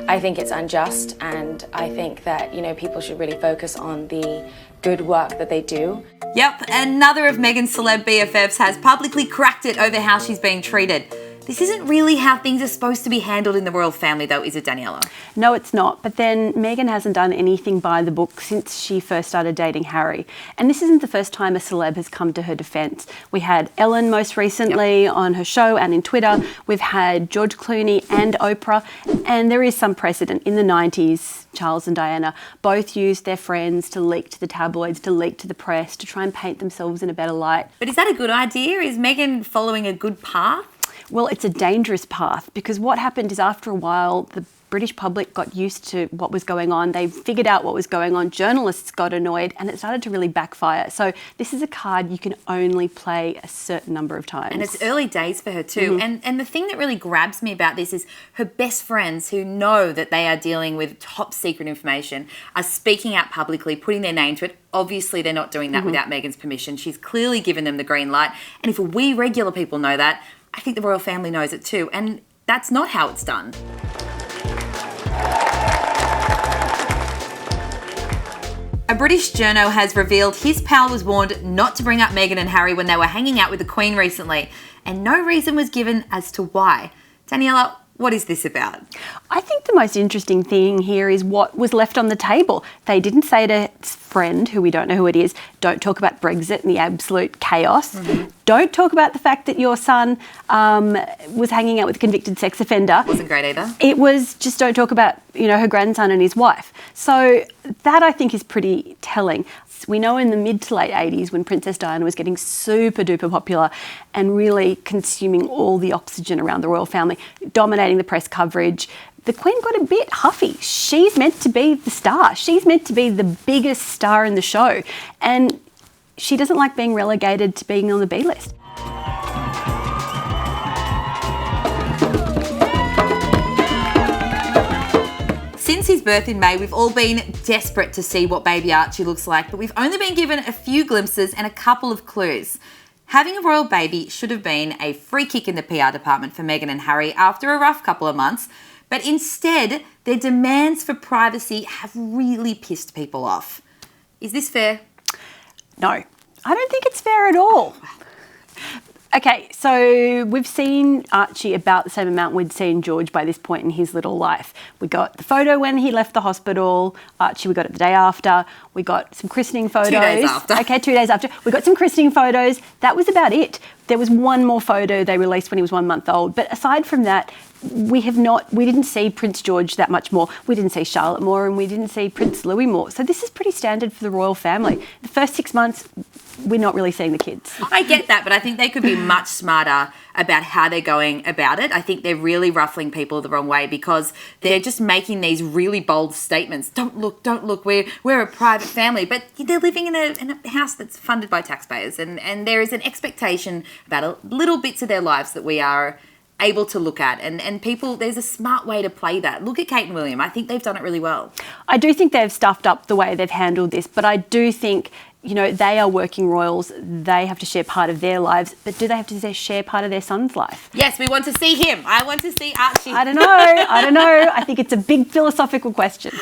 I think it's unjust, and I think that, people should really focus on the good work that they do. Yep, another of Meghan's celeb BFFs has publicly cracked it over how she's being treated. This isn't really how things are supposed to be handled in the royal family, though, is it, Daniela? No, it's not. But then Meghan hasn't done anything by the book since she first started dating Harry. And this isn't the first time a celeb has come to her defence. We had Ellen most recently on her show and in Twitter. We've had George Clooney and Oprah. And there is some precedent. In the 90s, Charles and Diana both used their friends to leak to the tabloids, to leak to the press, to try and paint themselves in a better light. But is that a good idea? Is Meghan following a good path? Well, it's a dangerous path, because what happened is after a while, the British public got used to what was going on. They figured out what was going on. Journalists got annoyed, and it started to really backfire. So this is a card you can only play a certain number of times. And it's early days for her too. Mm-hmm. And the thing that really grabs me about this is her best friends, who know that they are dealing with top secret information, are speaking out publicly, putting their name to it. Obviously, they're not doing that without Meghan's permission. She's clearly given them the green light. And if we regular people know that, I think the royal family knows it too. And that's not how it's done. A British journo has revealed his pal was warned not to bring up Meghan and Harry when they were hanging out with the Queen recently, and no reason was given as to why. Daniela, what is this about? I think the most interesting thing here is what was left on the table. They didn't say to his friend, who we don't know who it is, don't talk about Brexit and the absolute chaos. Mm-hmm. Don't talk about the fact that your son was hanging out with a convicted sex offender. Wasn't great either. It was just don't talk about, her grandson and his wife. So that, I think, is pretty telling. We know in the mid to late 80s, when Princess Diana was getting super duper popular and really consuming all the oxygen around the royal family, dominating the press coverage, the Queen got a bit huffy. She's meant to be the star. She's meant to be the biggest star in the show. And she doesn't like being relegated to being on the B list. Since his birth in May, we've all been desperate to see what baby Archie looks like, but we've only been given a few glimpses and a couple of clues. Having a royal baby should have been a free kick in the PR department for Meghan and Harry after a rough couple of months, but instead, their demands for privacy have really pissed people off. Is this fair? No, I don't think it's fair at all. Okay, so we've seen Archie about the same amount we'd seen George by this point in his little life. We got the photo when he left the hospital. Archie, we got it the day after. We got some christening photos. 2 days after. Okay, 2 days after. We got some christening photos. That was about it. There was one more photo they released when he was 1 month old. But aside from that, we didn't see Prince George that much more. We didn't see Charlotte more, and we didn't see Prince Louis more. So this is pretty standard for the royal family. The first 6 months, we're not really seeing the kids. I get that, but I think they could be much smarter about how they're going about it. I think they're really ruffling people the wrong way, because they're just making these really bold statements. Don't look, we're a private family. But they're living in a house that's funded by taxpayers, and there is an expectation about little bits of their lives that we are able to look at, and people, there's a smart way to play that. Look at Kate and William. I think they've done it really well. I do think they've stuffed up the way they've handled this, but I do think, they are working royals. They have to share part of their lives, but do they have to share part of their son's life? Yes, we want to see him. I want to see Archie. I don't know. I think it's a big philosophical question.